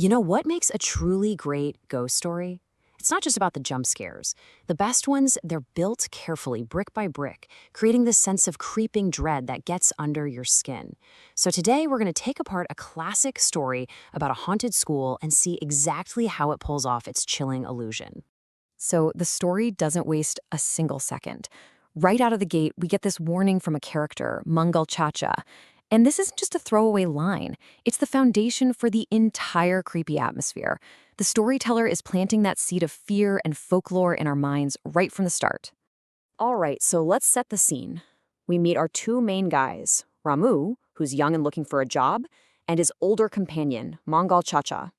You know what makes a truly great ghost story? It's not just about the jump scares. The best ones, they're built carefully, brick by brick, creating this sense of creeping dread that gets under your skin. So today we're going to take apart a classic story about a haunted school and see exactly how it pulls off its chilling illusion. So the story doesn't waste a single second. Right out of the gate, we get this warning from a character, Mangal Chacha. And this isn't just a throwaway line. It's the foundation for the entire creepy atmosphere. The storyteller is planting that seed of fear and folklore in our minds right from the start. All right, so let's set the scene. We meet our two main guys, Ramu, who's young and looking for a job, and his older companion, Mangal Chacha.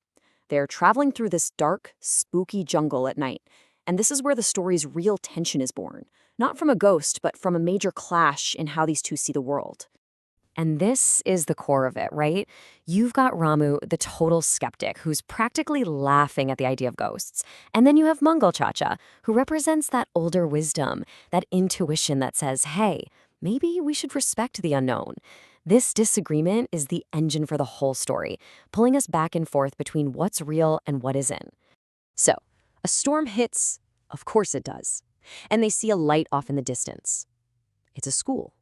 They're traveling through this dark, spooky jungle at night, and this is where the story's real tension is born. Not from a ghost, but from a major clash in how these two see the world. And this is the core of it, right? You've got Ramu, the total skeptic, who's practically laughing at the idea of ghosts. And then you have Mangal Chacha, who represents that older wisdom, that intuition that says, hey, maybe we should respect the unknown. This disagreement is the engine for the whole story, pulling us back and forth between what's real and what isn't. So, a storm hits, of course it does, and they see a light off in the distance. It's a school.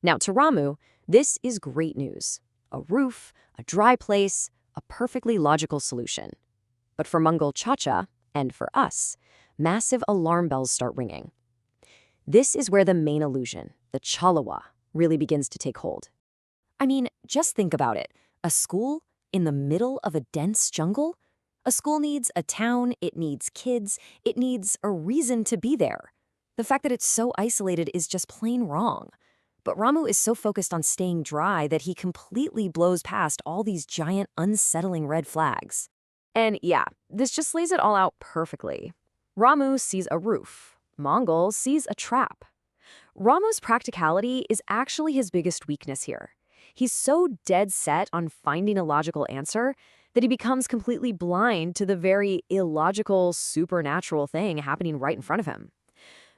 Now, to Ramu, this is great news. A roof, a dry place, a perfectly logical solution. But for Mangal Chacha, and for us, massive alarm bells start ringing. This is where the main illusion, the chalawa, really begins to take hold. I mean, just think about it. A school in the middle of a dense jungle? A school needs a town, it needs kids, it needs a reason to be there. The fact that it's so isolated is just plain wrong. But Ramu is so focused on staying dry that he completely blows past all these giant, unsettling red flags. And yeah, this just lays it all out perfectly. Ramu sees a roof. Mangal sees a trap. Ramu's practicality is actually his biggest weakness here. He's so dead set on finding a logical answer that he becomes completely blind to the very illogical, supernatural thing happening right in front of him.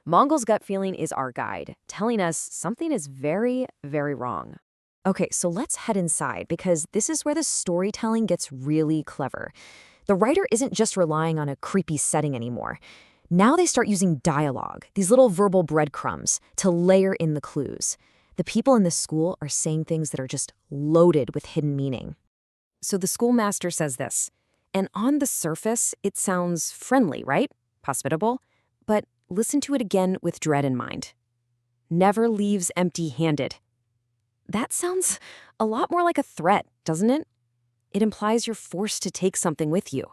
Mangal's gut feeling is our guide, telling us something is very, very wrong. Okay, so let's head inside because this is where the storytelling gets really clever. The writer isn't just relying on a creepy setting anymore. Now they start using dialogue, these little verbal breadcrumbs, to layer in the clues. The people in this school are saying things that are just loaded with hidden meaning. So the schoolmaster says this, and on the surface, it sounds friendly, right? Hospitable? But listen to it again with dread in mind. Never leaves empty-handed. That sounds a lot more like a threat, doesn't it? It implies you're forced to take something with you.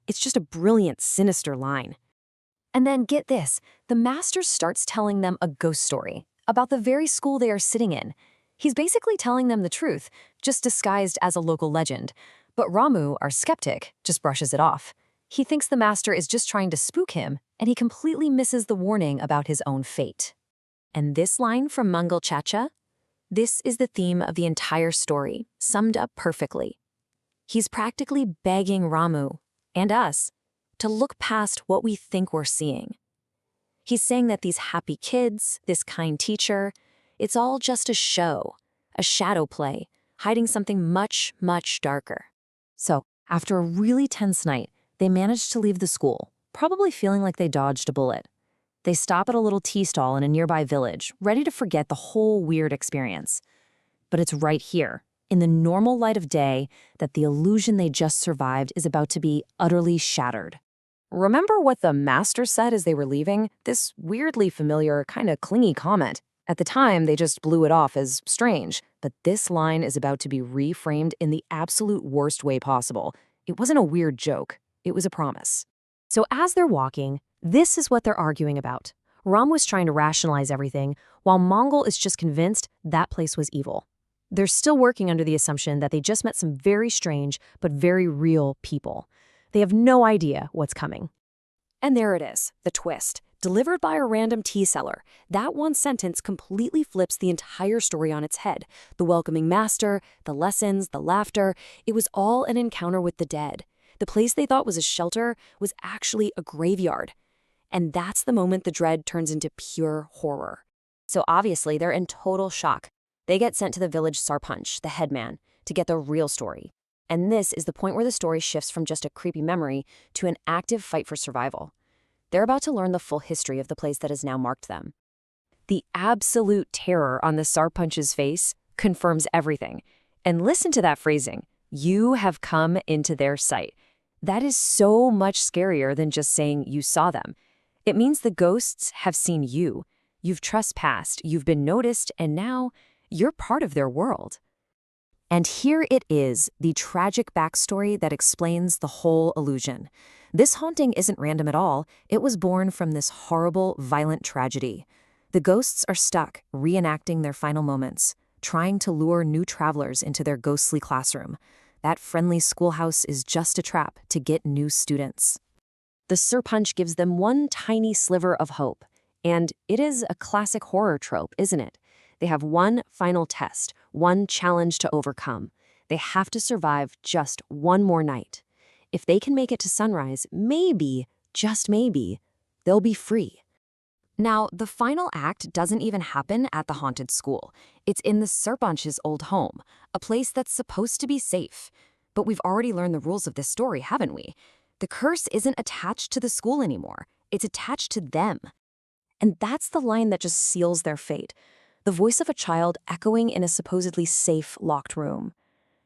It's just a brilliant, sinister line. And then get this, the master starts telling them a ghost story about the very school they are sitting in. He's basically telling them the truth, just disguised as a local legend. But Ramu, our skeptic, just brushes it off. He thinks the master is just trying to spook him, and he completely misses the warning about his own fate. And this line from Mangal Chacha? This is the theme of the entire story, summed up perfectly. He's practically begging Ramu, and us, to look past what we think we're seeing. He's saying that these happy kids, this kind teacher, it's all just a show, a shadow play, hiding something much, much darker. So, after a really tense night, they manage to leave the school, probably feeling like they dodged a bullet. They stop at a little tea stall in a nearby village, ready to forget the whole weird experience. But it's right here, in the normal light of day, that the illusion they just survived is about to be utterly shattered. Remember what the master said as they were leaving? This weirdly familiar, kind of clingy comment. At the time, they just blew it off as strange, but this line is about to be reframed in the absolute worst way possible. It wasn't a weird joke. It was a promise. So as they're walking, this is what they're arguing about. Ram was trying to rationalize everything, while Mangal is just convinced that place was evil. They're still working under the assumption that they just met some very strange but very real people. They have no idea what's coming. And there it is, the twist. Delivered by a random tea seller, that one sentence completely flips the entire story on its head. The welcoming master, the lessons, the laughter, it was all an encounter with the dead. The place they thought was a shelter was actually a graveyard. And that's the moment the dread turns into pure horror. So obviously, they're in total shock. They get sent to the village sarpanch, the headman, to get the real story. And this is the point where the story shifts from just a creepy memory to an active fight for survival. They're about to learn the full history of the place that has now marked them. The absolute terror on the Sarpanch's face confirms everything. And listen to that phrasing. You have come into their sight. That is so much scarier than just saying you saw them. It means the ghosts have seen you. You've trespassed, you've been noticed, and now you're part of their world. And here it is, the tragic backstory that explains the whole illusion. This haunting isn't random at all. It was born from this horrible, violent tragedy. The ghosts are stuck, reenacting their final moments, trying to lure new travelers into their ghostly classroom. That friendly schoolhouse is just a trap to get new students. The Sarpanch gives them one tiny sliver of hope. And it is a classic horror trope, isn't it? They have one final test, one challenge to overcome. They have to survive just one more night. If they can make it to sunrise, maybe, just maybe, they'll be free. Now, the final act doesn't even happen at the haunted school. It's in the Sarpanch's old home, a place that's supposed to be safe. But we've already learned the rules of this story, haven't we? The curse isn't attached to the school anymore. It's attached to them. And that's the line that just seals their fate. The voice of a child echoing in a supposedly safe, locked room.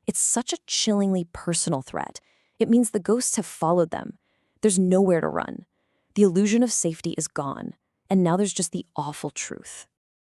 It's such a chillingly personal threat. It means the ghosts have followed them. There's nowhere to run. The illusion of safety is gone. And now there's just the awful truth.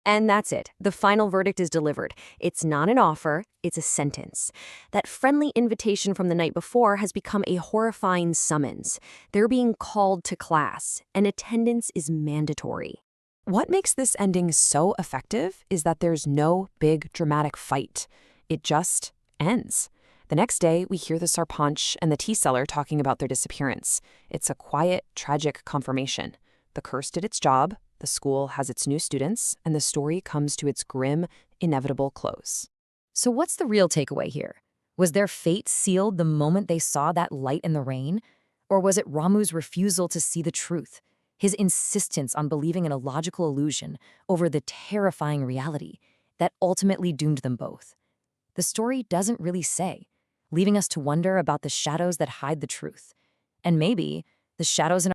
And that's it. The final verdict is delivered. It's not an offer, it's a sentence. That friendly invitation from the night before has become a horrifying summons. They're being called to class, and attendance is mandatory. What makes this ending so effective is that there's no big dramatic fight. It just ends. The next day, we hear the Sarpanch and the tea seller talking about their disappearance. It's a quiet, tragic confirmation. The curse did its job, the school has its new students, and the story comes to its grim, inevitable close. So what's the real takeaway here? Was their fate sealed the moment they saw that light in the rain? Or was it Ramu's refusal to see the truth? His insistence on believing in a logical illusion over the terrifying reality that ultimately doomed them both? The story doesn't really say, leaving us to wonder about the shadows that hide the truth. And maybe the shadows in